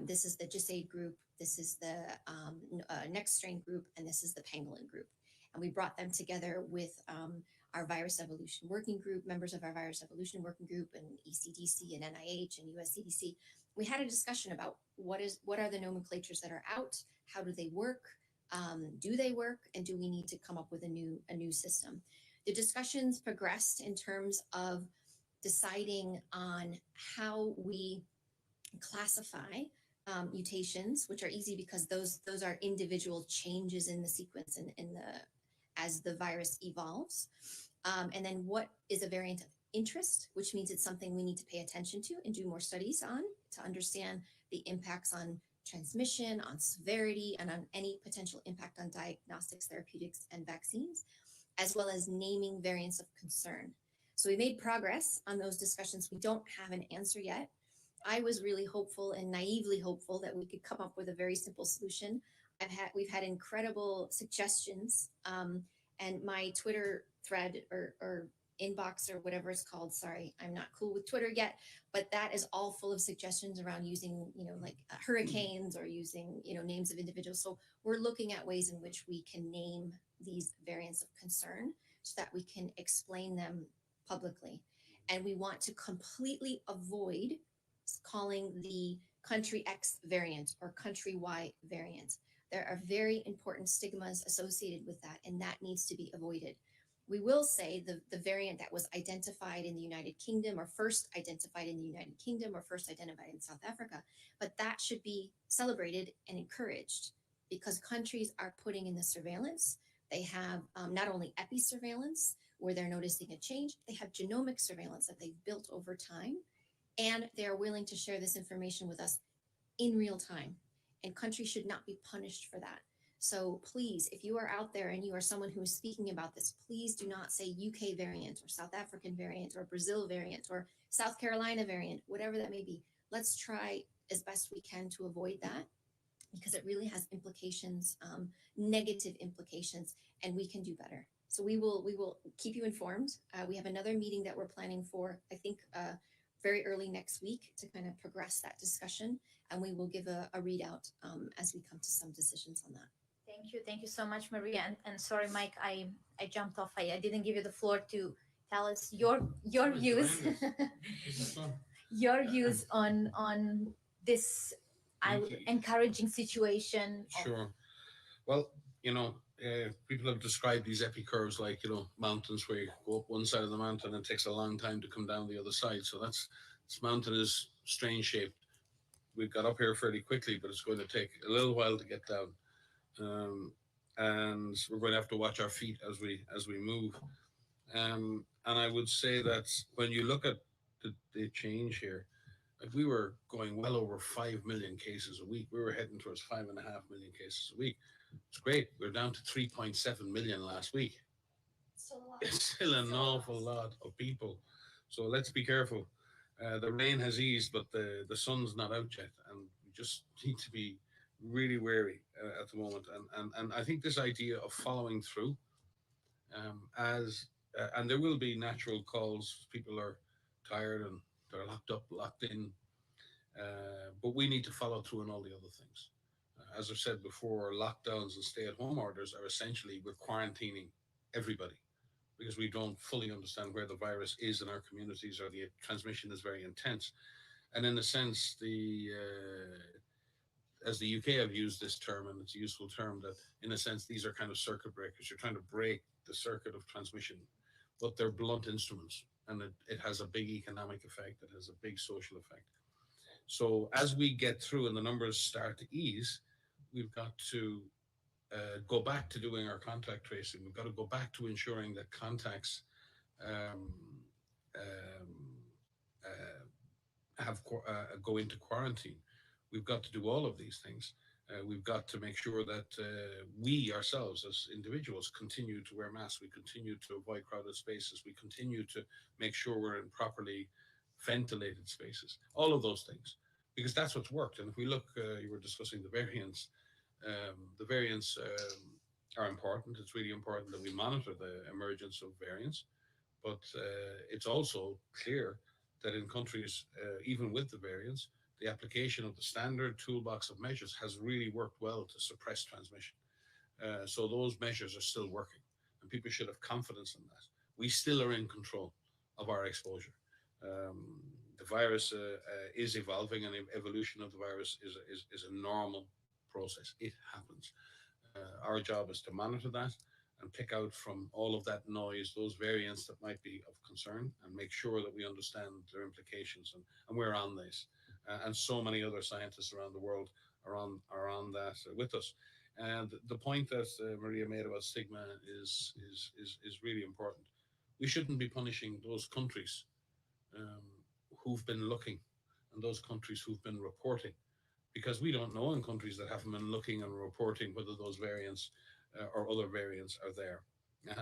This is the GISAID group, this is the Next Strain group, and this is the Pangolin group. And we brought them together with our virus evolution working group, members of our virus evolution working group, and ECDC and NIH and US CDC. We had a discussion about what are the nomenclatures that are out, how do they work, do they work, and do we need to come up with a new system? The discussions progressed in terms of deciding on how we classify mutations, which are easy because those are individual changes in the sequence and in the as the virus evolves. And then what is a variant of interest, which means it's something we need to pay attention to and do more studies on to understand the impacts on transmission, on severity, and on any potential impact on diagnostics, therapeutics, and vaccines, as well as naming variants of concern. So we made progress on those discussions. We don't have an answer yet. I was really hopeful and naively hopeful that we could come up with a very simple solution. We've had incredible suggestions, and my Twitter thread or inbox or whatever it's called. Sorry, I'm not cool with Twitter yet, but that is all full of suggestions around using, like hurricanes or using, names of individuals. So we're looking at ways in which we can name these variants of concern so that we can explain them publicly. And we want to completely avoid calling the country X variant or country Y variant. There are very important stigmas associated with that, and that needs to be avoided. We will say the variant that was identified in the United Kingdom or first identified in the United Kingdom or first identified in South Africa, but that should be celebrated and encouraged because countries are putting in the surveillance. They have not only epi surveillance where they're noticing a change, they have genomic surveillance that they've built over time, and they are willing to share this information with us in real time. And countries should not be punished for that. So please, if you are out there and you are someone who is speaking about this, please do not say UK variant or South African variant or Brazil variant or South Carolina variant, whatever that may be. Let's try as best we can to avoid that because it really has implications, negative implications, and we can do better. So we will keep you informed. We have another meeting that we're planning for, I think, very early next week to kind of progress that discussion, and we will give a readout as we come to some decisions on that. Thank you so much, Maria. And sorry, Mike, I jumped off. I didn't give you the floor to tell us your views, your views on this encouraging situation. Sure. Well, people have described these epi curves like, mountains where you go up one side of the mountain and it takes a long time to come down the other side. So this mountain is strange shaped. We've got up here fairly quickly, but it's going to take a little while to get down. And we're going to have to watch our feet as we move. And I would say that when you look at the change here, like we were going well over 5 million cases a week. We were heading towards 5.5 million cases a week. It's great. We're down to 3.7 million last week. It's still an awful lot of people. So let's be careful. The rain has eased, but the sun's not out yet. And we just need to be really wary at the moment. And I think this idea of following through and there will be natural calls. People are tired and they're locked in. But we need to follow through on all the other things. As I've said before, lockdowns and stay-at-home orders are essentially we're quarantining everybody because we don't fully understand where the virus is in our communities or the transmission is very intense. And in a sense, as the UK have used this term, and it's a useful term, that in a sense, these are kind of circuit breakers. You're trying to break the circuit of transmission, but they're blunt instruments, and it has a big economic effect. It has a big social effect. So as we get through and the numbers start to ease, we've got to go back to doing our contact tracing. We've got to go back to ensuring that contacts go into quarantine. We've got to do all of these things. We've got to make sure that we ourselves as individuals continue to wear masks. We continue to avoid crowded spaces. We continue to make sure we're in properly ventilated spaces. All of those things, because that's what's worked. And if we look, you were discussing the variants. The variants are important. It's really important that we monitor the emergence of variants. But it's also clear that in countries, even with the variants, the application of the standard toolbox of measures has really worked well to suppress transmission. So those measures are still working, and people should have confidence in that. We still are in control of our exposure. The virus is evolving, and evolution of the virus is a normal process. It happens. Our job is to monitor that and pick out from all of that noise those variants that might be of concern and make sure that we understand their implications. And we're on this. And so many other scientists around the world are on that with us. And the point that Maria made about stigma is really important. We shouldn't be punishing those countries um, who've been looking and those countries who've been reporting, because we don't know in countries that haven't been looking and reporting whether those variants or other variants are there.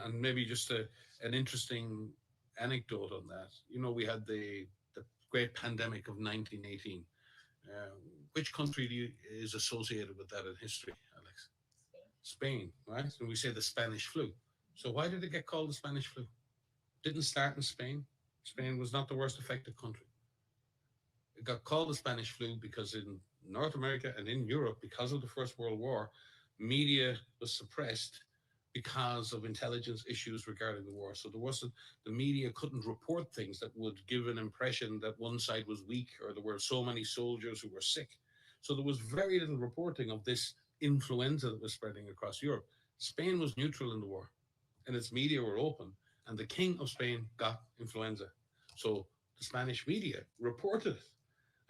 And maybe just an interesting anecdote on that. You know, we had the great pandemic of 1918. Uh, which country is associated with that in history, Alex? Spain, right? And we say the Spanish flu. So why did it get called the Spanish flu? Didn't start in Spain. Spain was not the worst affected country. It got called the Spanish flu because in North America and in Europe, because of the First World War, media was suppressed because of intelligence issues regarding the war. So there wasn't, the media couldn't report things that would give an impression that one side was weak or there were so many soldiers who were sick. So there was very little reporting of this influenza that was spreading across Europe. Spain was neutral in the war and its media were open, and the King of Spain got influenza. So the Spanish media reported it.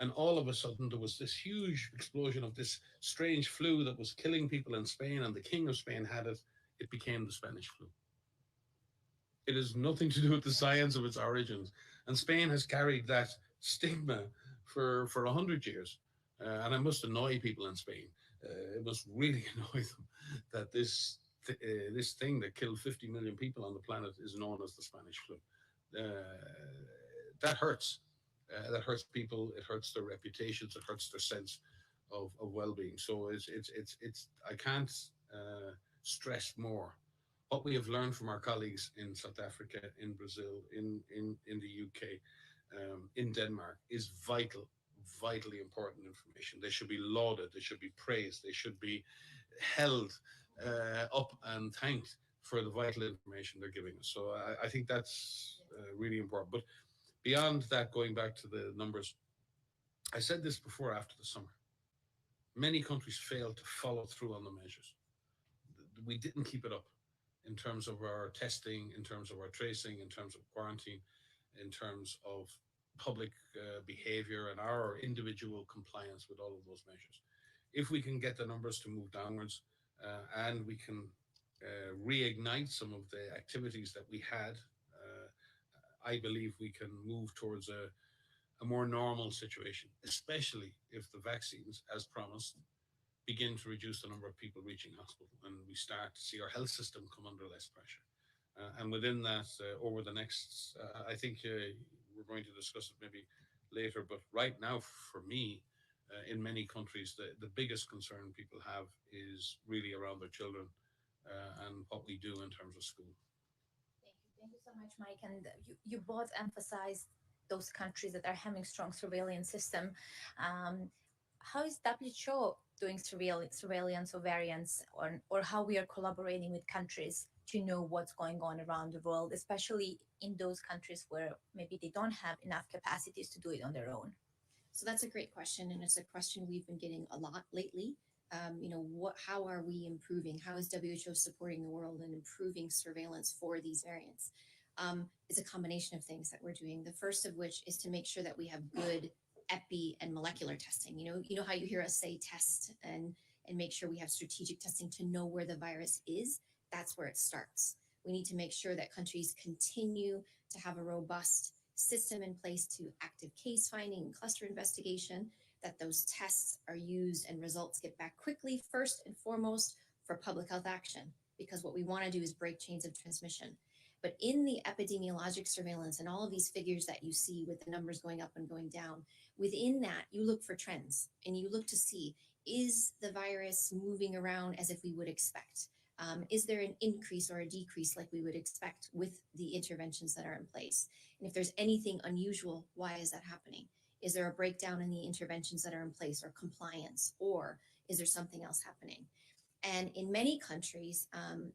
And all of a sudden, there was this huge explosion of this strange flu that was killing people in Spain, and the King of Spain had it. It became the Spanish flu. It has nothing to do with the science of its origins. And Spain has carried that stigma for 100 years. And it must annoy people in Spain. It must really annoy them that this thing that killed 50 million people on the planet is known as the Spanish flu. That hurts. That hurts people. It hurts their reputations. It hurts their sense of well-being. So it's I can't stress more what we have learned from our colleagues in South Africa, in Brazil, in the UK, in Denmark is vitally important information. They should be lauded. They should be praised. They should be held up and thanked for the vital information they're giving us. So I think that's really important. But beyond that, going back to the numbers, I said this before after the summer. Many countries failed to follow through on the measures. We didn't keep it up in terms of our testing, in terms of our tracing, in terms of quarantine, in terms of public behavior and our individual compliance with all of those measures. If we can get the numbers to move downwards and we can reignite some of the activities that we had, I believe we can move towards a more normal situation, especially if the vaccines, as promised, begin to reduce the number of people reaching hospital and we start to see our health system come under less pressure. And within that, over the next, I think we're going to discuss it maybe later, but right now, for me, in many countries, the biggest concern people have is really around their children and what we do in terms of school. Thank you so much, Mike. And you both emphasized those countries that are having strong surveillance system. How is WHO doing surveillance of variants, or how we are collaborating with countries to know what's going on around the world, especially in those countries where maybe they don't have enough capacities to do it on their own? So that's a great question, and it's a question we've been getting a lot lately. How are we improving? How is WHO supporting the world and improving surveillance for these variants? It's a combination of things that we're doing. The first of which is to make sure that we have good epi and molecular testing. You know how you hear us say test and make sure we have strategic testing to know where the virus is. That's where it starts. We need to make sure that countries continue to have a robust system in place to active case finding and cluster investigation, that those tests are used and results get back quickly, first and foremost, for public health action, because what we want to do is break chains of transmission. But in the epidemiologic surveillance and all of these figures that you see with the numbers going up and going down, within that, you look for trends and you look to see, is the virus moving around as if we would expect? Is there an increase or a decrease like we would expect with the interventions that are in place? And if there's anything unusual, why is that happening? Is there a breakdown in the interventions that are in place or compliance, or is there something else happening? And in many countries,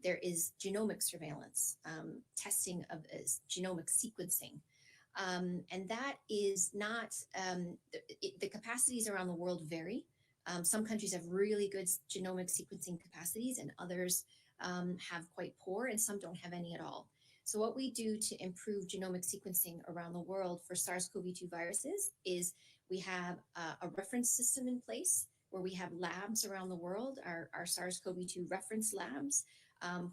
there is genomic surveillance, testing of genomic sequencing. And that is not, the capacities around the world vary. Some countries have really good genomic sequencing capacities, and others have quite poor, and some don't have any at all. So, what we do to improve genomic sequencing around the world for SARS-CoV-2 viruses is we have a reference system in place where we have labs around the world, our SARS-CoV-2 reference labs,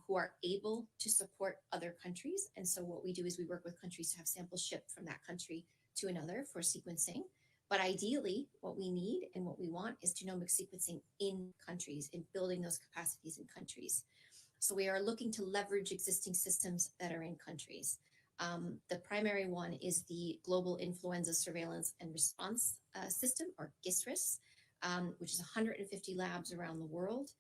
who are able to support other countries. And so what we do is we work with countries to have samples shipped from that country to another for sequencing. But ideally, what we need and what we want is genomic sequencing in countries, in building those capacities in countries. So we are looking to leverage existing systems that are in countries. The primary one is the Global Influenza Surveillance and Response System, or GISRIS, which is 150 labs around the world.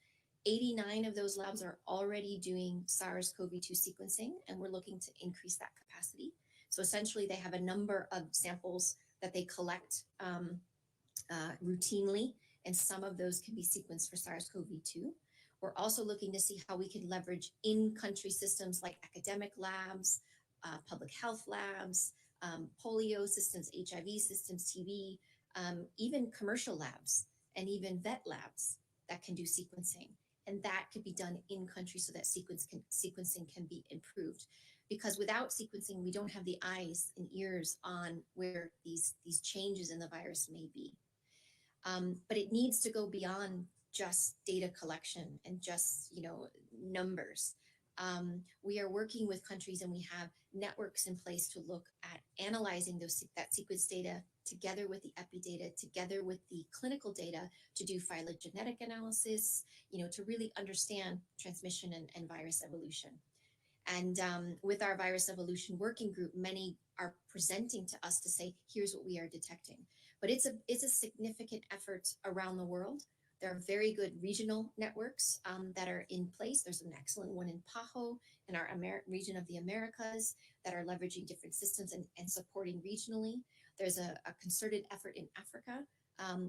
89 of those labs are already doing SARS-CoV-2 sequencing, and we're looking to increase that capacity. So essentially, they have a number of samples that they collect routinely, and some of those can be sequenced for SARS-CoV-2. We're also looking to see how we can leverage in-country systems like academic labs, public health labs, polio systems, HIV systems, TB, even commercial labs, and even vet labs that can do sequencing. And that could be done in country so that sequencing can be improved. Because without sequencing, we don't have the eyes and ears on where these changes in the virus may be. But it needs to go beyond just data collection and just, numbers. We are working with countries, and we have networks in place to look at analyzing that sequence data together with the epi data, together with the clinical data, to do phylogenetic analysis, to really understand transmission and virus evolution. And with our virus evolution working group, many are presenting to us to say, here's what we are detecting. But it's a significant effort around the world. There are very good regional networks that are in place. There's an excellent one in PAHO in our region of the Americas that are leveraging different systems and supporting regionally. There's a concerted effort in Africa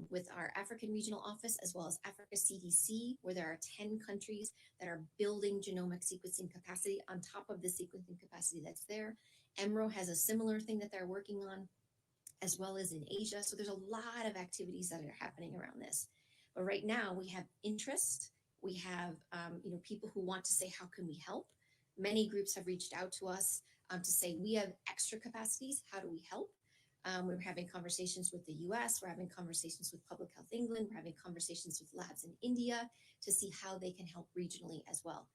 with our African regional office, as well as Africa CDC, where there are 10 countries that are building genomic sequencing capacity on top of the sequencing capacity that's there. EMRO has a similar thing that they're working on, as well as in Asia. So there's a lot of activities that are happening around this. But right now we have interest. We have people who want to say, how can we help? Many groups have reached out to us to say, we have extra capacities. How do we help? We're having conversations with the US. We're having conversations with Public Health England. We're having conversations with labs in India to see how they can help regionally as well.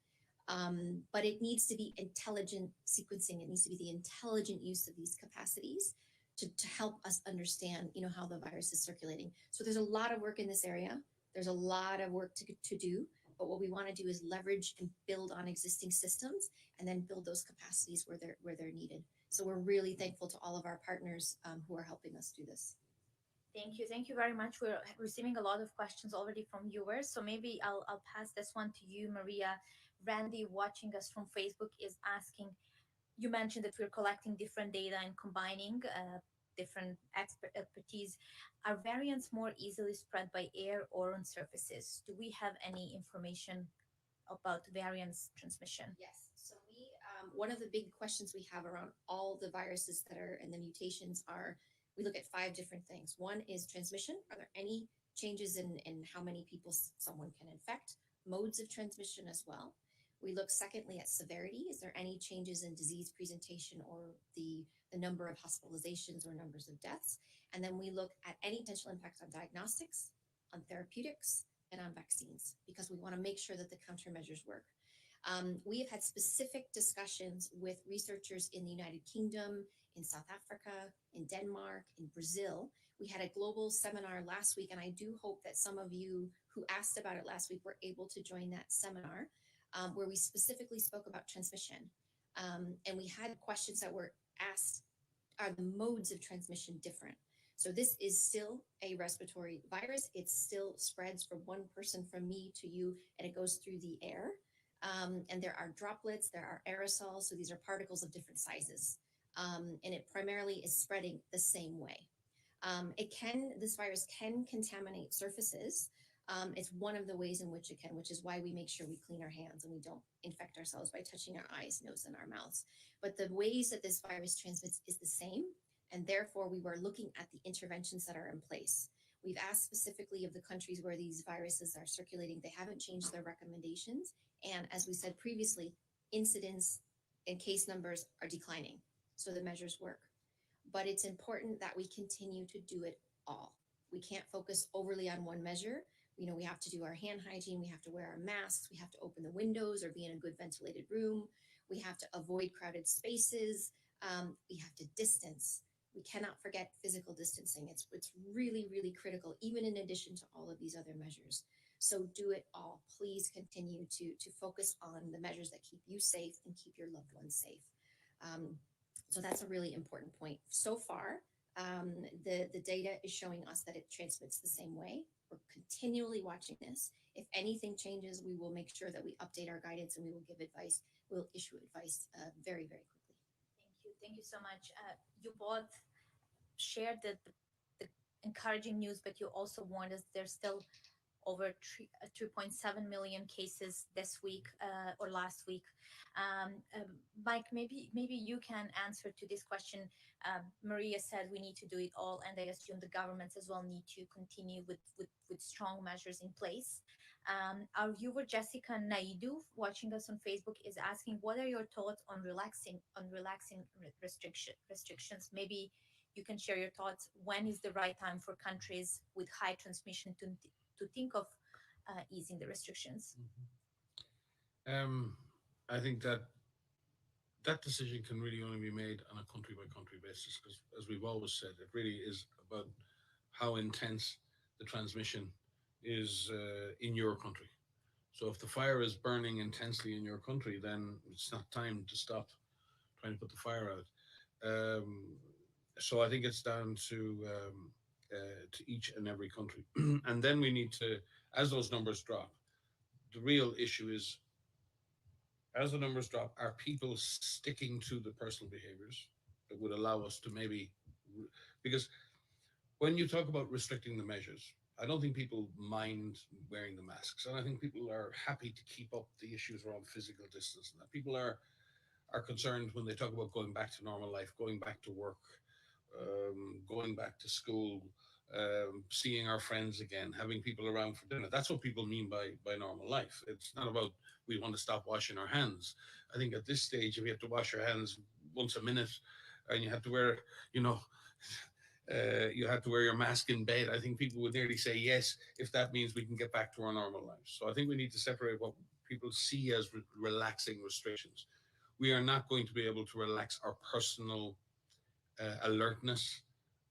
But it needs to be intelligent sequencing. It needs to be the intelligent use of these capacities to help us understand, how the virus is circulating. So there's a lot of work in this area. There's a lot of work to do. But what we want to do is leverage and build on existing systems, and then build those capacities where they're needed. So we're really thankful to all of our partners who are helping us do this. Thank you. Thank you very much. We're receiving a lot of questions already from viewers. So maybe I'll pass this one to you, Maria. Randy, watching us from Facebook, is asking, you mentioned that we're collecting different data and combining different expertise. Are variants more easily spread by air or on surfaces? Do we have any information about variants transmission? Yes. So one of the big questions we have around all the viruses that are and the mutations are, we look at 5 different things. One is transmission. Are there any changes in how many people someone can infect? Modes of transmission as well. We look secondly at severity. Is there any changes in disease presentation or the number of hospitalizations or numbers of deaths? And then we look at any potential impact on diagnostics, on therapeutics, and on vaccines, because we want to make sure that the countermeasures work. We have had specific discussions with researchers in the United Kingdom, in South Africa, in Denmark, in Brazil. We had a global seminar last week, and I do hope that some of you who asked about it last week were able to join that seminar, where we specifically spoke about transmission. And we had questions that were asked, are the modes of transmission different? So this is still a respiratory virus. It still spreads from one person, from me to you, and it goes through the air. And there are droplets, there are aerosols. So these are particles of different sizes. And it primarily is spreading the same way. This virus can contaminate surfaces. It's one of the ways in which it can, which is why we make sure we clean our hands and we don't infect ourselves by touching our eyes, nose, and our mouths. But the ways that this virus transmits is the same. And therefore, we were looking at the interventions that are in place. We've asked specifically of the countries where these viruses are circulating, they haven't changed their recommendations. And as we said previously, incidence and case numbers are declining. So the measures work. But it's important that we continue to do it all. We can't focus overly on one measure. We have to do our hand hygiene. We have to wear our masks. We have to open the windows or be in a good ventilated room. We have to avoid crowded spaces. We have to distance. We cannot forget physical distancing. It's really, really critical, even in addition to all of these other measures. So do it all. Please continue to focus on the measures that keep you safe and keep your loved ones safe. So that's a really important point. So far, the data is showing us that it transmits the same way. We're continually watching this. If anything changes, we will make sure that we update our guidance and we will give advice. We'll issue advice very, very quickly. Thank you so much. You both shared the encouraging news, but you also warned us there's still over 3.7 million cases this week or last week. Mike, maybe you can answer to this question. Maria said we need to do it all, and I assume the governments as well need to continue with strong measures in place. Our viewer Jessica Naidu, watching us on Facebook, is asking, what are your thoughts on relaxing restrictions? Maybe you can share your thoughts. When is the right time for countries with high transmission to think of easing the restrictions? I think that decision can really only be made on a country by country basis, because as we've always said, it really is about how intense the transmission is in your country. So if the fire is burning intensely in your country, then it's not time to stop trying to put the fire out. So I think it's down to each and every country. And then we need to, as those numbers drop, the real issue is, as the numbers drop, are people sticking to the personal behaviors that would allow us to maybe, because when you talk about restricting the measures, I don't think people mind wearing the masks. And I think people are happy to keep up the issues around physical distance. And that people are concerned when they talk about going back to normal life, going back to work, going back to school, seeing our friends again, having people around for dinner. That's what people mean by normal life. It's not about we want to stop washing our hands. I think at this stage, if you have to wash your hands once a minute and you have to wear, you have to wear your mask in bed, I think people would nearly say yes if that means we can get back to our normal lives. So I think we need to separate what people see as relaxing restrictions. We are not going to be able to relax our personal alertness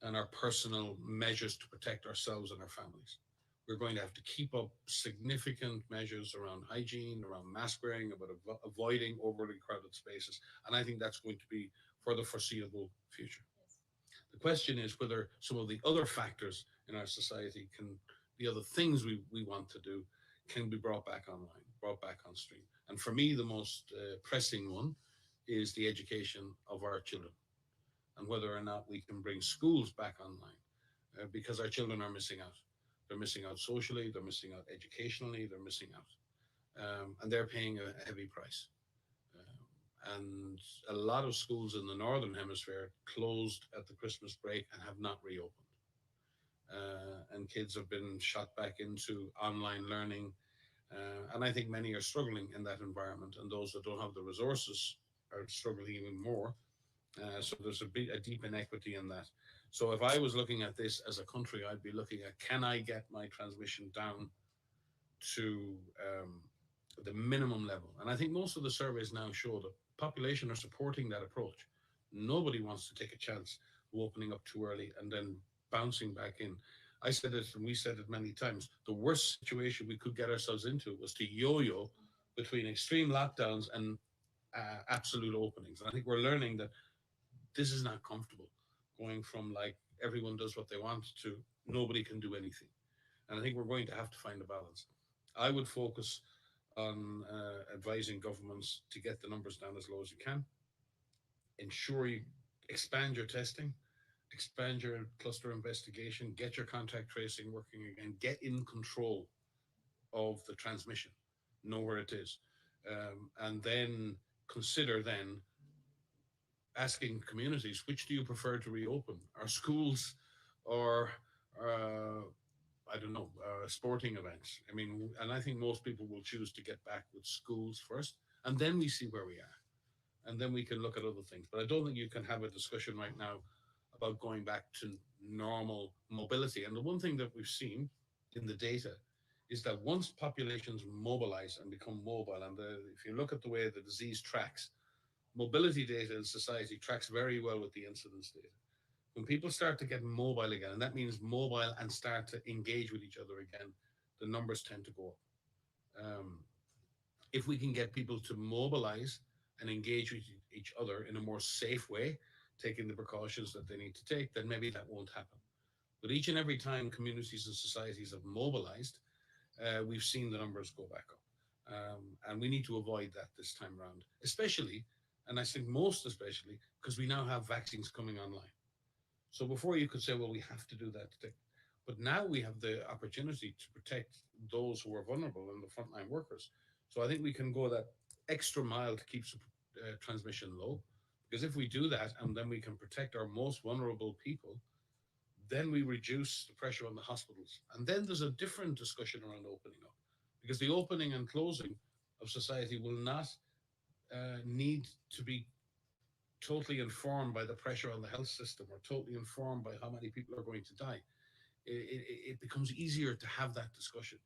and our personal measures to protect ourselves and our families. We're going to have to keep up significant measures around hygiene, around mask wearing, about avoiding overly crowded spaces. And I think that's going to be for the foreseeable future. The question is whether some of the other factors in our society the other things we want to do can be brought back online, brought back on stream. And for me, the most pressing one is the education of our children, and whether or not we can bring schools back online, because our children are missing out. They're missing out socially, they're missing out educationally, they're missing out. And they're paying a heavy price. And a lot of schools in the Northern Hemisphere closed at the Christmas break and have not reopened. And kids have been shot back into online learning. And I think many are struggling in that environment, and those that don't have the resources are struggling even more. So there's a deep inequity in that. So if I was looking at this as a country, I'd be looking at, can I get my transmission down to the minimum level? And I think most of the surveys now show the population are supporting that approach. Nobody wants to take a chance of opening up too early and then bouncing back in. I said it, and we said it many times, the worst situation we could get ourselves into was to yo-yo between extreme lockdowns and absolute openings. And I think we're learning that this is not comfortable, going from like everyone does what they want to nobody can do anything. And I think we're going to have to find a balance. I would focus on advising governments to get the numbers down as low as you can. Ensure you expand your testing. expand your cluster investigation, get your contact tracing working again, get in control of the transmission, know where it is, and then consider then asking communities, which do you prefer to reopen? Are schools or I don't know, sporting events? I mean, and I think most people will choose to get back with schools first, and then we see where we are, and then we can look at other things. But I don't think you can have a discussion right now about going back to normal mobility. And the one thing that we've seen in the data is that once populations mobilize and become mobile, and if you look at the way the disease tracks, mobility data in society tracks very well with the incidence data. When people start to get mobile again, and that means mobile and start to engage with each other again, the numbers tend to go up. If we can get people to mobilize and engage with each other in a more safe way, taking the precautions that they need to take, then maybe that won't happen. But each and every time communities and societies have mobilized, we've seen the numbers go back up. And we need to avoid that this time around, especially, and I think most especially, because we now have vaccines coming online. So before you could say, well, we have to do that. But now we have the opportunity to protect those who are vulnerable and the frontline workers. So I think we can go that extra mile to keep transmission low. Because if we do that and then we can protect our most vulnerable people, then we reduce the pressure on the hospitals. And then there's a different discussion around opening up. Because the opening and closing of society will not need to be totally informed by the pressure on the health system or totally informed by how many people are going to die. It becomes easier to have that discussion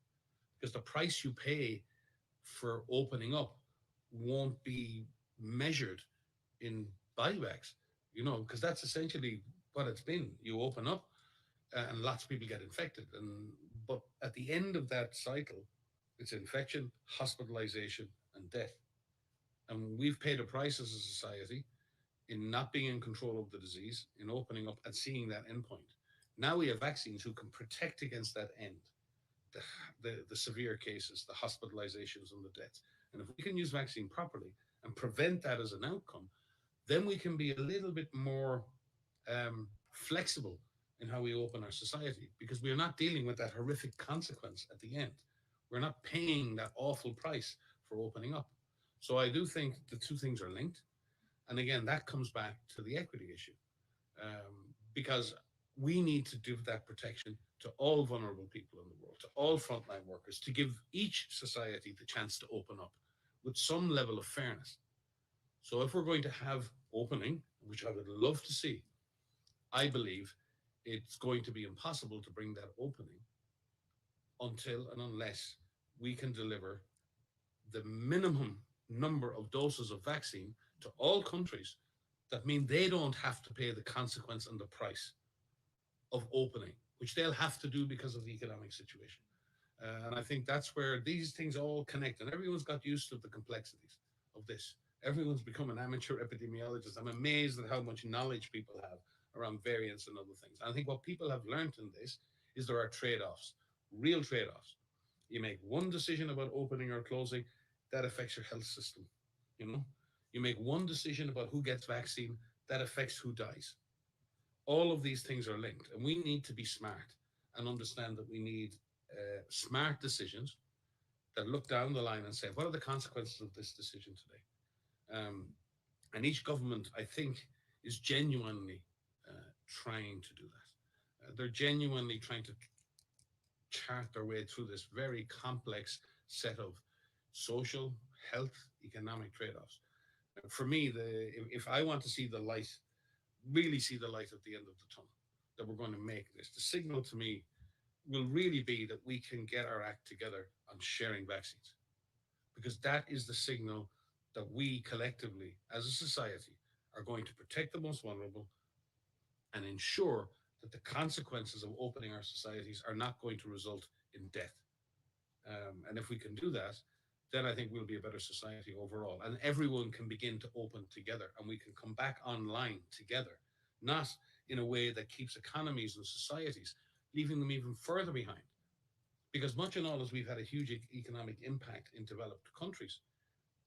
because the price you pay for opening up won't be measured in buybacks, because that's essentially what it's been. You open up and lots of people get infected. But at the end of that cycle, it's infection, hospitalization, and death. And we've paid a price as a society in not being in control of the disease, in opening up and seeing that endpoint. Now we have vaccines who can protect against that end, the severe cases, the hospitalizations, and the deaths. And if we can use vaccine properly and prevent that as an outcome, then we can be a little bit more flexible in how we open our society because we are not dealing with that horrific consequence at the end. We're not paying that awful price for opening up. So I do think the two things are linked. And again, that comes back to the equity issue because we need to give that protection to all vulnerable people in the world, to all frontline workers, to give each society the chance to open up with some level of fairness. So if we're going to have opening, which I would love to see, I believe it's going to be impossible to bring that opening until and unless we can deliver the minimum number of doses of vaccine to all countries that mean they don't have to pay the consequence and the price of opening, which they'll have to do because of the economic situation. And I think that's where these things all connect, and everyone's got used to the complexities of this. Everyone's become an amateur epidemiologist. I'm amazed at how much knowledge people have around variants and other things. And I think what people have learned in this is there are trade-offs, real trade-offs. You make one decision about opening or closing, that affects your health system. You make one decision about who gets vaccine, that affects who dies. All of these things are linked, and we need to be smart and understand that we need smart decisions that look down the line and say, what are the consequences of this decision today? And each government, I think, is genuinely trying to do that. They're genuinely trying to chart their way through this very complex set of social, health, economic trade-offs. For me, if I want to see the light, really see the light at the end of the tunnel, that we're going to make this, the signal to me will really be that we can get our act together on sharing vaccines. Because that is the signal that we collectively, as a society, are going to protect the most vulnerable and ensure that the consequences of opening our societies are not going to result in death. And if we can do that, then I think we'll be a better society overall. And everyone can begin to open together and we can come back online together, not in a way that keeps economies and societies, leaving them even further behind. Because much and all, as we've had a huge economic impact in developed countries,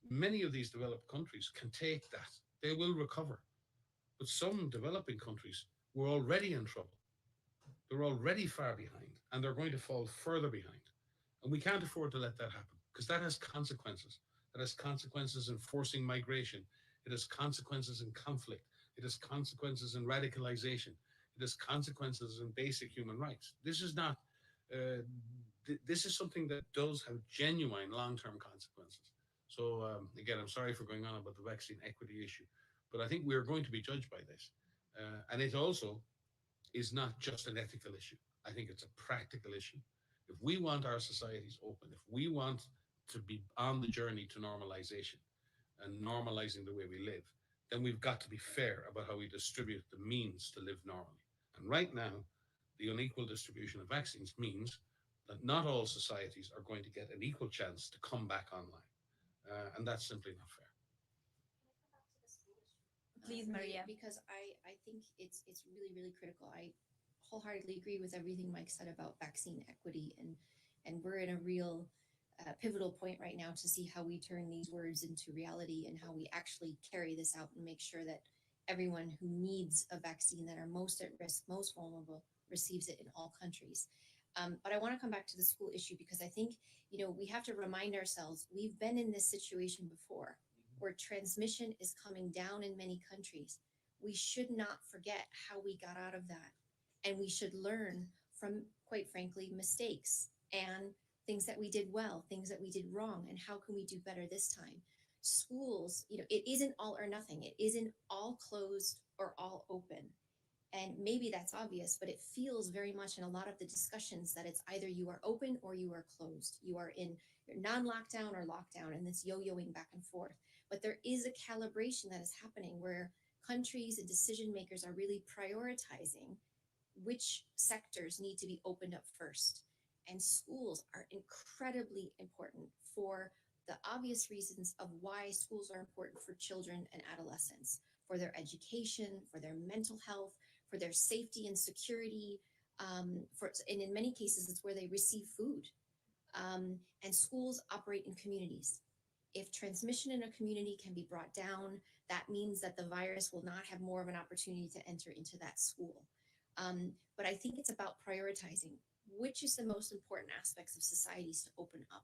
many of these developed countries can take that. They will recover. But some developing countries were already in trouble. They're already far behind, and they're going to fall further behind. And we can't afford to let that happen because that has consequences. That has consequences in forcing migration. It has consequences in conflict. It has consequences in radicalization. It has consequences in basic human rights. This is not, this is something that does have genuine long term consequences. So, again, I'm sorry for going on about the vaccine equity issue, but I think we're going to be judged by this. And it also is not just an ethical issue. I think it's a practical issue. If we want our societies open, if we want to be on the journey to normalization and normalizing the way we live, then we've got to be fair about how we distribute the means to live normally. And right now, the unequal distribution of vaccines means that not all societies are going to get an equal chance to come back online. And that's simply not fair. Please, Right, Maria. because I think it's really, really critical. I wholeheartedly agree with everything Mike said about vaccine equity, and we're in a real pivotal point right now to see how we turn these words into reality and how we actually carry this out and make sure that everyone who needs a vaccine, that are most at risk, most vulnerable, receives it in all countries. But I want to come back to the school issue because I think, we have to remind ourselves we've been in this situation before where transmission is coming down in many countries. We should not forget how we got out of that. And we should learn from, quite frankly, mistakes and things that we did well, things that we did wrong, and how can we do better this time. Schools, it isn't all or nothing. It isn't all closed or all open. And maybe that's obvious, but it feels very much in a lot of the discussions that it's either you are open or you are closed. You are in non-lockdown or lockdown, and this yo-yoing back and forth. But there is a calibration that is happening where countries and decision makers are really prioritizing which sectors need to be opened up first. And schools are incredibly important for the obvious reasons of why schools are important for children and adolescents, for their education, for their mental health, for their safety and security. And in many cases, it's where they receive food. And schools operate in communities. If transmission in a community can be brought down, that means that the virus will not have more of an opportunity to enter into that school. But I think it's about prioritizing which is the most important aspects of societies to open up.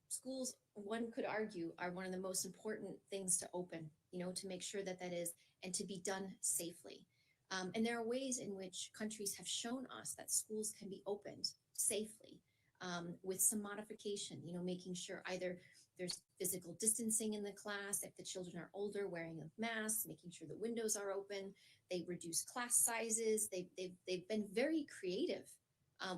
Schools, one could argue, are one of the most important things to open, to make sure that that is, and to be done safely. And there are ways in which countries have shown us that schools can be opened safely with some modification, making sure either there's physical distancing in the class, if the children are older, wearing of masks, making sure the windows are open. They reduce class sizes. They've been very creative.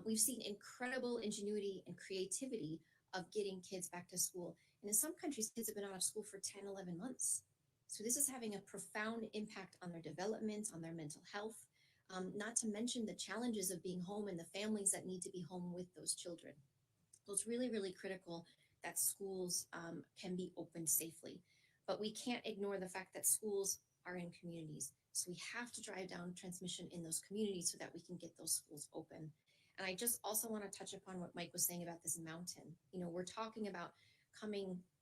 We've seen incredible ingenuity and creativity of getting kids back to school. And in some countries, kids have been out of school for 10, 11 months. So this is having a profound impact on their development, on their mental health, not to mention the challenges of being home and the families that need to be home with those children. So it's really, really critical that schools can be opened safely. But we can't ignore the fact that schools are in communities. So we have to drive down transmission in those communities so that we can get those schools open. And I just also want to touch upon what Mike was saying about this mountain. We're talking about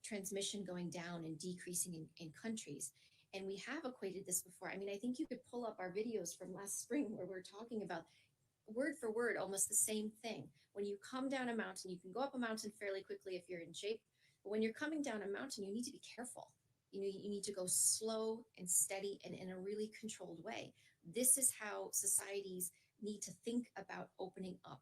transmission going down and decreasing in countries. And we have equated this before. I mean, I think you could pull up our videos from last spring where we're talking about word for word, almost the same thing. When you come down a mountain, you can go up a mountain fairly quickly if you're in shape. But when you're coming down a mountain, you need to be careful. You need to go slow and steady and in a really controlled way. This is how societies need to think about opening up.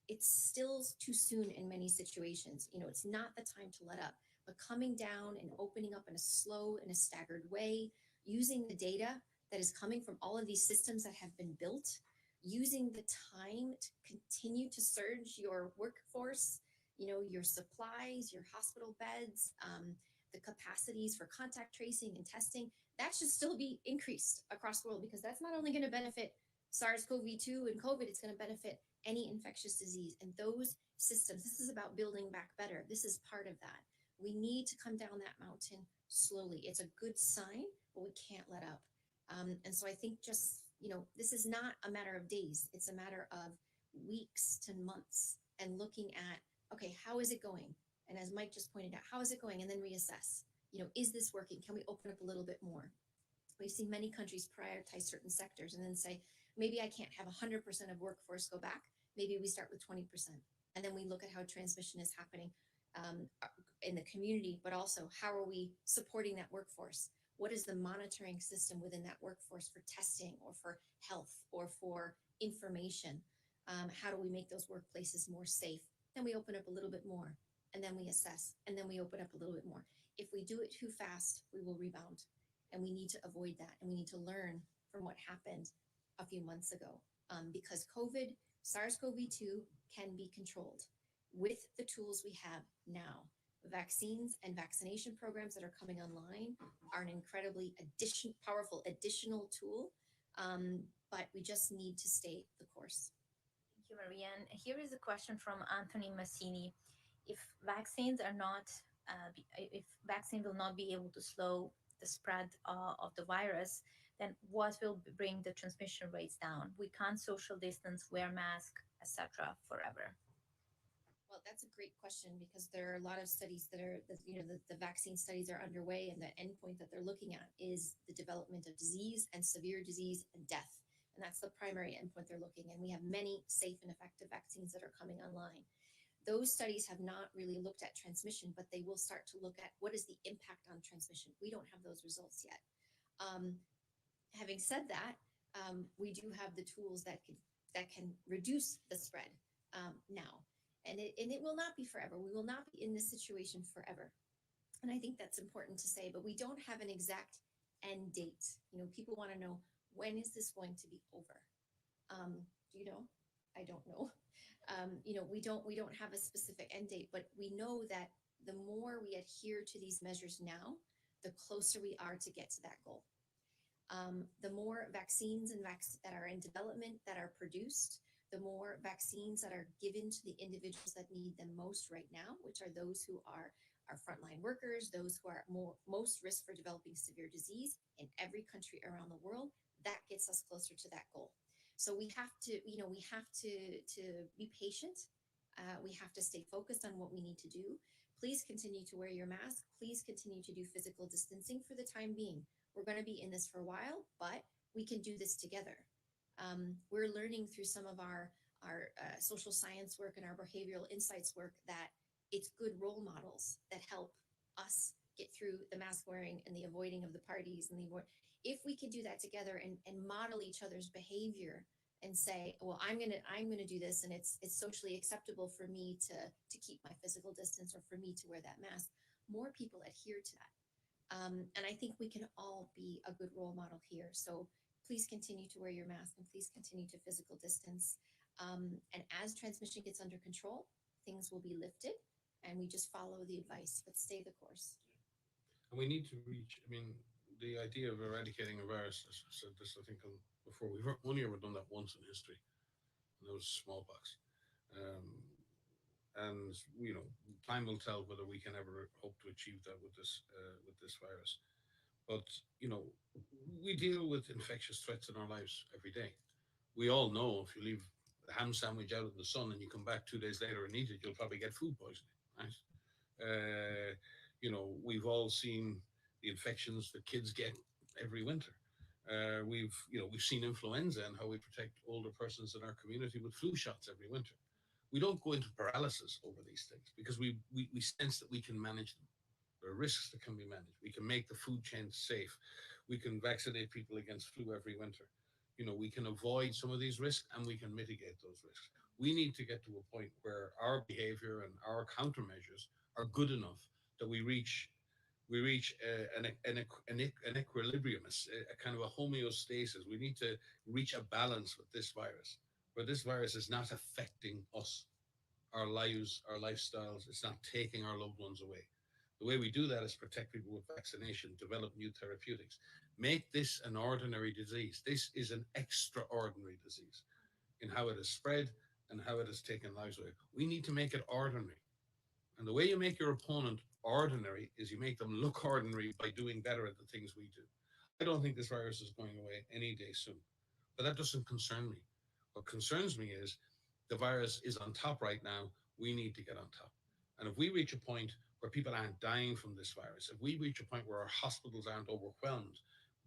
It's still too soon in many situations. It's not the time to let up, but coming down and opening up in a slow and a staggered way, using the data that is coming from all of these systems that have been built, using the time to continue to surge your workforce, your supplies, your hospital beds, the capacities for contact tracing and testing, that should still be increased across the world, because that's not only going to benefit SARS-CoV-2 and COVID, it's going to benefit any infectious disease. And those systems, this is about building back better. This is part of that. We need to come down that mountain slowly. It's a good sign, but we can't let up. And so I think just, this is not a matter of days. It's a matter of weeks to months, and looking at, okay, how is it going? And as Mike just pointed out, how is it going? And then reassess, is this working? Can we open up a little bit more? We've seen many countries prioritize certain sectors and then say, Maybe I can't have 100% of workforce go back. Maybe we start with 20%. And then we look at how transmission is happening in the community, but also how are we supporting that workforce? What is the monitoring system within that workforce for testing or for health or for information? How do we make those workplaces more safe? Then we open up a little bit more, and then we assess, and then we open up a little bit more. If we do it too fast, we will rebound, and we need to avoid that, and we need to learn from what happened a few months ago, because COVID, SARS-CoV-2 can be controlled with the tools we have now. Vaccines and vaccination programs that are coming online are an incredibly powerful additional tool, but we just need to stay the course. Thank you, Marianne. Here is a question from Anthony Massini. If vaccines are not, if vaccine will not be able to slow the spread of the virus, then what will bring the transmission rates down? We can't social distance, wear mask, etc. forever. Well, that's a great question, because there are a lot of studies that are, the vaccine studies are underway, and the endpoint that they're looking at is the development of disease and severe disease and death. And that's the primary endpoint they're looking at. And we have many safe and effective vaccines that are coming online. Those studies have not really looked at transmission, but they will start to look at what is the impact on transmission. We don't have those results yet. Having said that, we do have the tools that can reduce the spread now. And it will not be forever. We will not be in this situation forever. And I think that's important to say, but we don't have an exact end date. People want to know, when is this going to be over? Do you know? I don't know. We don't have a specific end date, but we know that the more we adhere to these measures now, the closer we are to get to that goal. The more vaccines that are in development, that are produced, the more vaccines that are given to the individuals that need them most right now, which are those who are our frontline workers, those who are most risk for developing severe disease in every country around the world, that gets us closer to that goal. So we have to be patient. We have to stay focused on what we need to do. Please continue to wear your mask. Please continue to do physical distancing for the time being. We're going to be in this for a while, but we can do this together. We're learning through some of our social science work and our behavioral insights work that it's good role models that help us get through the mask wearing and the avoiding of the parties and if we can do that together and model each other's behavior and say, well, I'm gonna do this, and it's socially acceptable for me to keep my physical distance or for me to wear that mask, more people adhere to that. And I think we can all be a good role model here. So please continue to wear your mask, and please continue to physical distance. And as transmission gets under control, things will be lifted, and we just follow the advice, but stay the course. And we need to reach, the idea of eradicating a virus, I said this, I think, before, we've only ever done that once in history, and that was smallpox. And time will tell whether we can ever hope to achieve that with this virus. But we deal with infectious threats in our lives every day. We all know if you leave a ham sandwich out in the sun and you come back 2 days later and eat it, you'll probably get food poisoning. Right? We've all seen the infections that kids get every winter. We've seen influenza and how we protect older persons in our community with flu shots every winter. We don't go into paralysis over these things because we sense that we can manage them. There are risks that can be managed. We can make the food chain safe. We can vaccinate people against flu every winter. We can avoid some of these risks, and we can mitigate those risks. We need to get to a point where our behavior and our countermeasures are good enough that we reach an equilibrium, a kind of a homeostasis. We need to reach a balance with this virus, where this virus is not affecting us, our lives, our lifestyles. It's not taking our loved ones away. The way we do that is protect people with vaccination, develop new therapeutics, make this an ordinary disease. This is an extraordinary disease in how it has spread and how it has taken lives away. We need to make it ordinary. And the way you make your opponent ordinary is you make them look ordinary by doing better at the things we do. I don't think this virus is going away any day soon, but that doesn't concern me. What concerns me is the virus is on top right now. We need to get on top. And if we reach a point where people aren't dying from this virus, if we reach a point where our hospitals aren't overwhelmed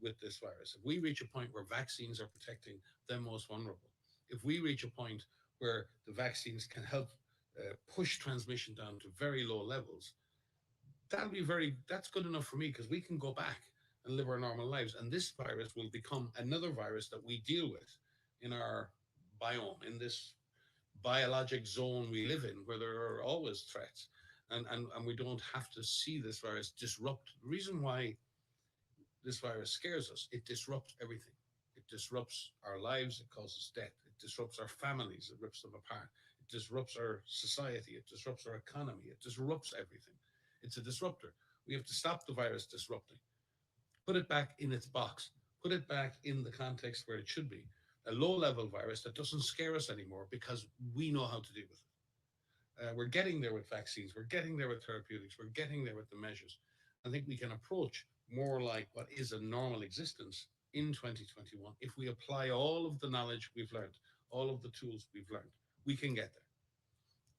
with this virus, if we reach a point where vaccines are protecting the most vulnerable, if we reach a point where the vaccines can help push transmission down to very low levels, that's good enough for me, because we can go back and live our normal lives. And this virus will become another virus that we deal with in our biome, in this biologic zone we live in, where there are always threats. And we don't have to see this virus disrupt. The reason why this virus scares us, it disrupts everything. It disrupts our lives, it causes death, it disrupts our families, it rips them apart, it disrupts our society, it disrupts our economy, it disrupts everything. It's a disruptor. We have to stop the virus disrupting, put it back in its box, put it back in the context where it should be. A low level virus that doesn't scare us anymore because we know how to deal with it. We're getting there with vaccines, we're getting there with therapeutics, we're getting there with the measures. I think we can approach more like what is a normal existence in 2021 if we apply all of the knowledge we've learned, all of the tools we've learned. We can get there.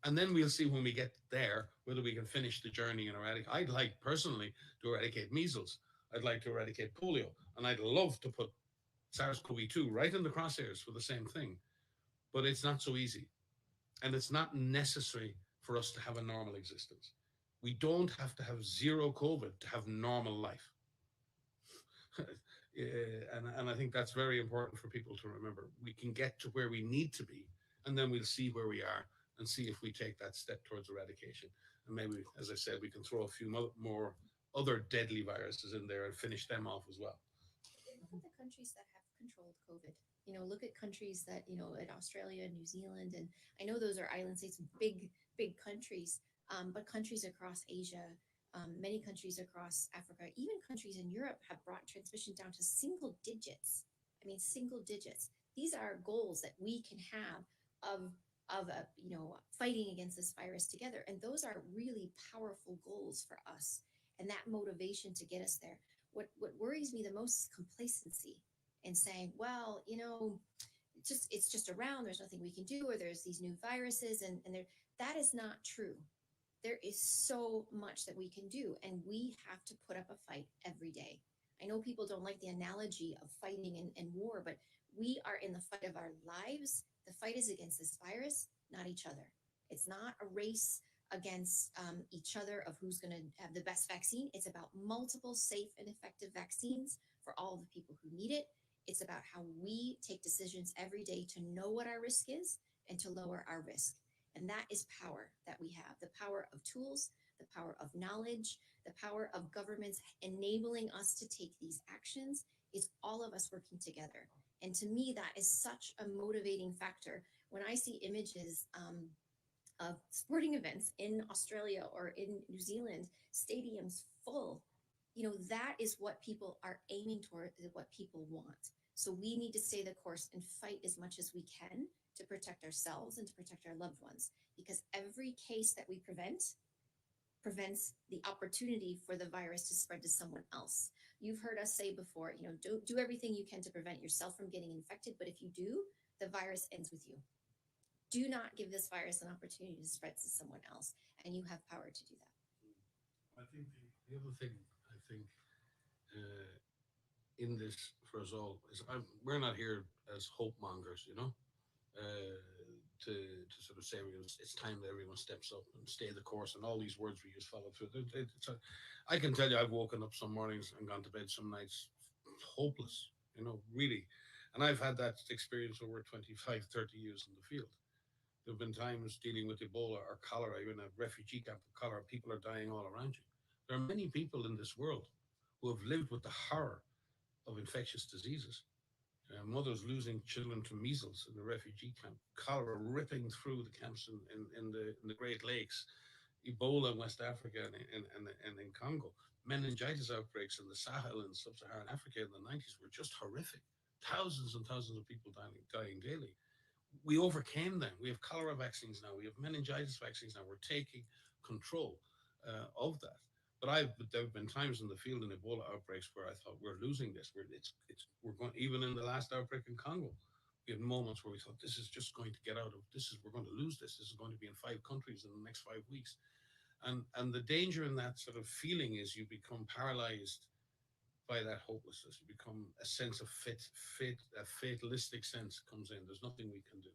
And then we'll see when we get there whether we can finish the journey and eradicate. I'd like personally to eradicate measles. I'd like to eradicate polio. And I'd love to put SARS-CoV-2 right in the crosshairs for the same thing. But it's not so easy. And it's not necessary for us to have a normal existence. We don't have to have zero COVID to have normal life. And I think that's very important for people to remember. We can get to where we need to be, and then we'll see where we are and see if we take that step towards eradication. And maybe, as I said, we can throw a few more other deadly viruses in there and finish them off as well. Look at the countries that have controlled COVID. Look at countries that, at Australia, New Zealand, and I know those are island states, big countries, but countries across Asia, many countries across Africa, even countries in Europe have brought transmission down to single digits. I mean, single digits. These are goals that we can have of fighting against this virus together. And those are really powerful goals for us. And that motivation to get us there. What worries me the most is complacency and saying, well, it's just around, there's nothing we can do, or there's these new viruses, and that is not true. There is so much that we can do, and we have to put up a fight every day. I know people don't like the analogy of fighting and war, but we are in the fight of our lives. The fight is against this virus, not each other. It's not a race against each other of who's going to have the best vaccine. It's about multiple safe and effective vaccines for all the people who need it. It's about how we take decisions every day to know what our risk is and to lower our risk. And that is power that we have, the power of tools, the power of knowledge, the power of governments enabling us to take these actions. It's all of us working together. And to me, that is such a motivating factor. When I see images of sporting events in Australia or in New Zealand, stadiums full, that is what people are aiming toward, is what people want. So we need to stay the course and fight as much as we can to protect ourselves and to protect our loved ones, because every case that we prevents the opportunity for the virus to spread to someone else. You've heard us say before, do everything you can to prevent yourself from getting infected, but if you do, the virus ends with you. Do not give this virus an opportunity to spread to someone else, and you have power to do that. I think the other thing, in this for us all is we're not here as hope mongers, to sort of say it's time that everyone steps up and stay the course, and all these words we use follow through. I can tell you I've woken up some mornings and gone to bed some nights hopeless, really. And I've had that experience over 25, 30 years in the field. There have been times dealing with Ebola or cholera. You're in a refugee camp with cholera, people are dying all around you. There are many people in this world who have lived with the horror of infectious diseases. Mothers losing children to measles in the refugee camp, cholera ripping through the camps in the Great Lakes, Ebola in West Africa and in Congo, meningitis outbreaks in the Sahel and sub-Saharan Africa in the 90s were just horrific. Thousands and thousands of people dying daily. We overcame them. We have cholera vaccines now. We have meningitis vaccines now. We're taking control of that. But there have been times in the field in Ebola outbreaks where I thought we're losing this. We're going, even in the last outbreak in Congo, we had moments where we thought this is just going to get out of this. We're going to lose this. This is going to be in 5 countries in the next 5 weeks. And the danger in that sort of feeling is you become paralyzed by that hopelessness. You become a sense of a fatalistic sense comes in. There's nothing we can do.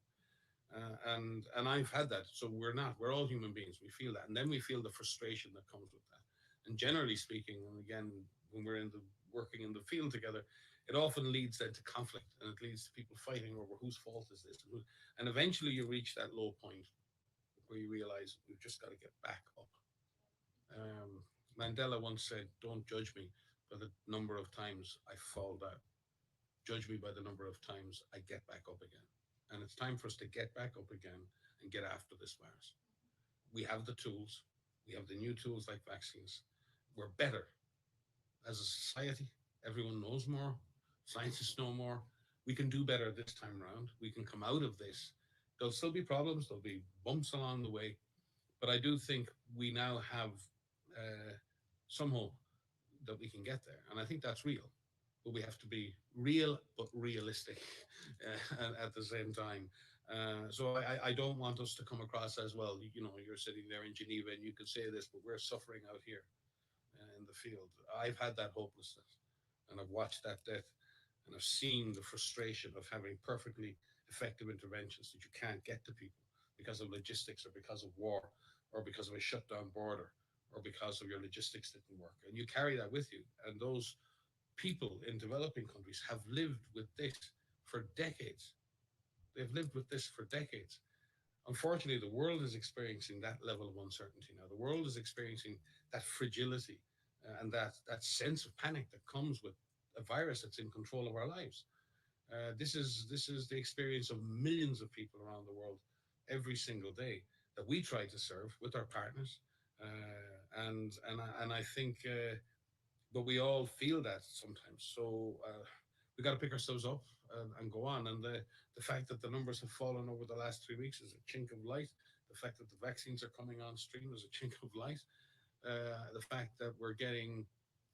And I've had that. So we're all human beings. We feel that. And then we feel the frustration that comes with that. And generally speaking, and again, when we're working in the field together, it often leads then to conflict, and it leads to people fighting over whose fault is this. And eventually you reach that low point where you realize we've just got to get back up. Mandela once said, "Don't judge me by the number of times I fall down. Judge me by the number of times I get back up again." And it's time for us to get back up again and get after this virus. We have the tools. We have the new tools like vaccines. We're better as a society. Everyone knows more. Scientists know more. We can do better this time around. We can come out of this. There'll still be problems. There'll be bumps along the way. But I do think we now have uh, some hope that we can get there. And I think that's real. But we have to be real but realistic at the same time. So I don't want us to come across as, well, you're sitting there in Geneva and you could say this, but we're suffering out here in the field. I've had that hopelessness, and I've watched that death, and I've seen the frustration of having perfectly effective interventions that you can't get to people because of logistics, or because of war, or because of a shut down border, or because of your logistics didn't work. And you carry that with you. And those people in developing countries have lived with this for decades. They've lived with this for decades. Unfortunately, the world is experiencing that level of uncertainty now. The world is experiencing that fragility, and that sense of panic that comes with a virus that's in control of our lives. This is the experience of millions of people around the world every single day that we try to serve with our partners, and I think, but we all feel that sometimes. So we got to pick ourselves up and go on. And the fact that the numbers have fallen over the last 3 weeks is a chink of light. The fact that the vaccines are coming on stream is a chink of light. The fact that we're getting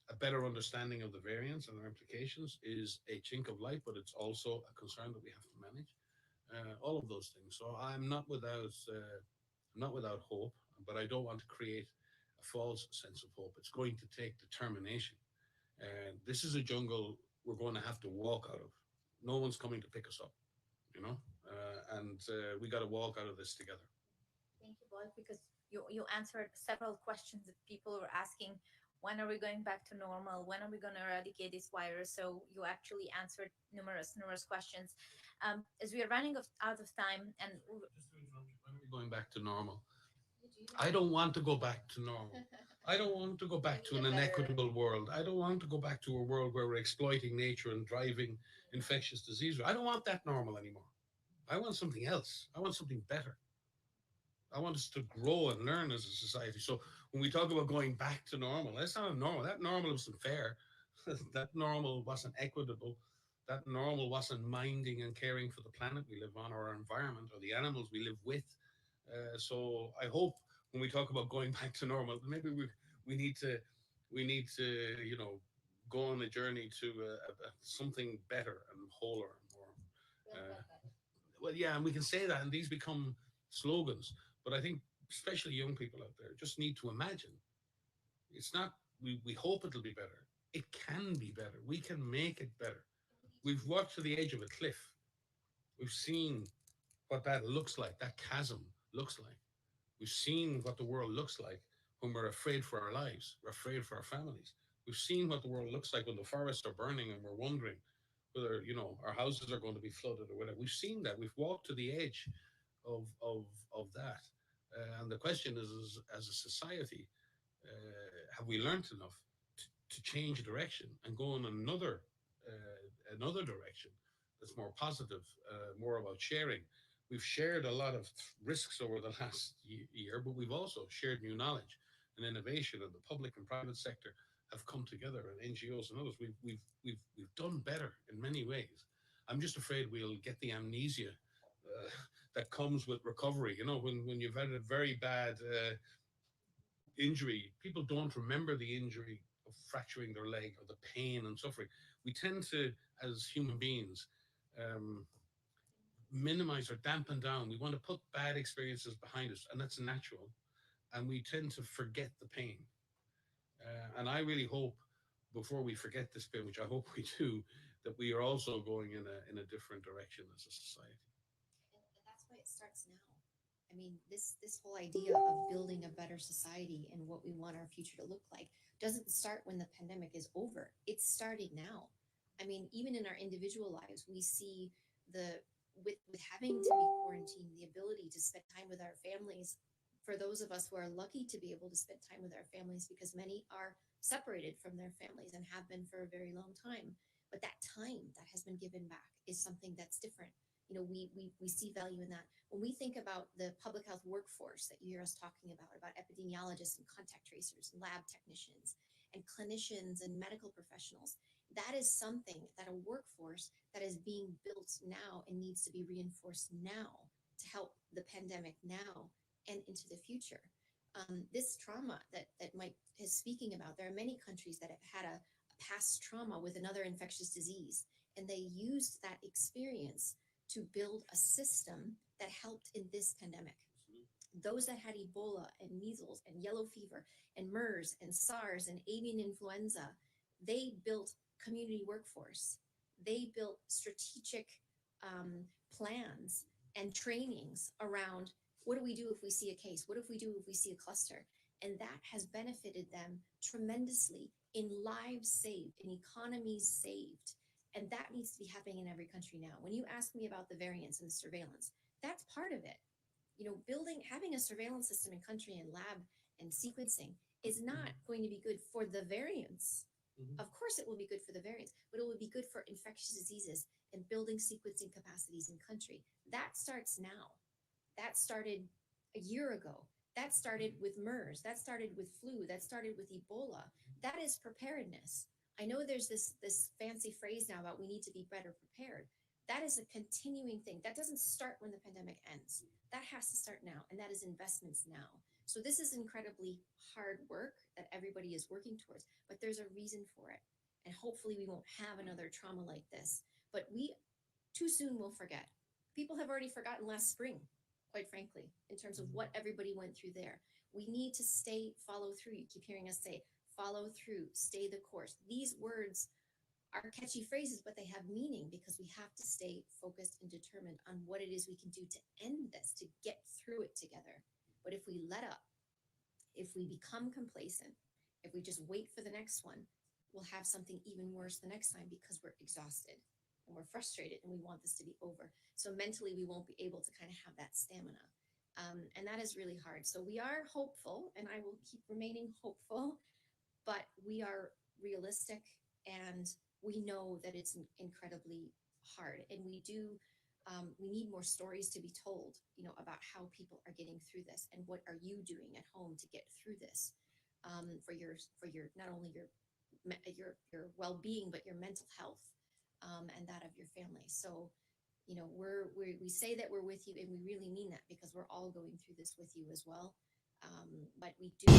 a better understanding of the variants and their implications is a chink of light, but it's also a concern that we have to manage. All of those things. So I'm not without hope, but I don't want to create a false sense of hope. It's going to take determination. And this is a jungle we're going to have to walk out of. No one's coming to pick us up, and we got to walk out of this together. Thank you, Boyd, because you answered several questions that people were asking. When are we going back to normal? When are we going to eradicate this virus? So you actually answered numerous questions. As we are running out of time, and Just to interrupt you, when are we going back to normal? I don't want to go back to normal. I don't want to go back to an inequitable world. I don't want to go back to a world where we're exploiting nature and driving infectious disease. I don't want that normal anymore. I want something else. I want something better. I want us to grow and learn as a society. So when we talk about going back to normal, that's not normal. That normal wasn't fair. That normal wasn't equitable. That normal wasn't minding and caring for the planet we live on, or our environment, or the animals we live with. So I hope when we talk about going back to normal, maybe we need to go on a journey to something better and wholer and more. Well, yeah, and we can say that, and these become slogans. But I think especially young people out there just need to imagine. It's not we hope it'll be better. It can be better. We can make it better. We've walked to the edge of a cliff. We've seen what that looks like, that chasm looks like. We've seen what the world looks like when we're afraid for our lives, we're afraid for our families. We've seen what the world looks like when the forests are burning and we're wondering whether, our houses are going to be flooded or whatever. We've seen that. We've walked to the edge of that. And the question is, as a society, have we learned enough to change direction and go in another direction that's more positive, more about sharing? We've shared a lot of risks over the last year, but we've also shared new knowledge and innovation, and the public and private sector have come together, and NGOs and others. We've done better in many ways. I'm just afraid we'll get the amnesia that comes with recovery. When you've had a very bad injury, people don't remember the injury of fracturing their leg or the pain and suffering. We tend to, as human beings, minimize or dampen down. We want to put bad experiences behind us, and that's natural. And we tend to forget the pain. And I really hope before we forget this bit, which I hope we do, that we are also going in a different direction as a society. And that's why it starts now. I mean, this whole idea of building a better society and what we want our future to look like doesn't start when the pandemic is over. It's starting now. I mean, even in our individual lives, we see the with having to be quarantined, the ability to spend time with our families. For those of us who are lucky to be able to spend time with our families, because many are separated from their families and have been for a very long time. But that time that has been given back is something that's different. You know, we see value in that. When we think about the public health workforce that you hear us talking about epidemiologists and contact tracers and lab technicians and clinicians and medical professionals, that is something that a workforce that is being built now and needs to be reinforced now to help the pandemic now and into the future. This trauma that Mike is speaking about, there are many countries that have had a past trauma with another infectious disease, and they used that experience to build a system that helped in this pandemic. Those that had Ebola and measles and yellow fever and MERS and SARS and avian influenza, they built community workforce. They built strategic plans and trainings around what do we do if we see a case? What if we do if we see a cluster? And that has benefited them tremendously in lives saved, in economies saved. And that needs to be happening in every country now. When you ask me about the variants and the surveillance, that's part of it. You know, having a surveillance system in country and lab and sequencing is not going to be good for the variants. Mhm. Of course, it will be good for the variants, but it will be good for infectious diseases and building sequencing capacities in country. That starts now. That started a year ago. That started with MERS. That started with flu. That started with Ebola. That is preparedness. I know there's this fancy phrase now about we need to be better prepared. That is a continuing thing. That doesn't start when the pandemic ends. That has to start now, and that is investments now. So this is incredibly hard work that everybody is working towards, but there's a reason for it. And hopefully we won't have another trauma like this, but we too soon will forget. People have already forgotten last spring, quite frankly, in terms of what everybody went through there. We need to follow through. You keep hearing us say, follow through, stay the course. These words are catchy phrases, but they have meaning because we have to stay focused and determined on what it is we can do to end this, to get through it together. But if we let up, if we become complacent, if we just wait for the next one, we'll have something even worse the next time because we're exhausted and we're frustrated and we want this to be over. So mentally, we won't be able to kind of have that stamina. And that is really hard. So we are hopeful, and I will keep remaining hopeful, but we are realistic and we know that it's incredibly hard. And we need more stories to be told, you know, about how people are getting through this and what are you doing at home to get through this for your not only your well-being, but your mental health and that of your family. So, you know, we say that we're with you, and we really mean that because we're all going through this with you as well. But we do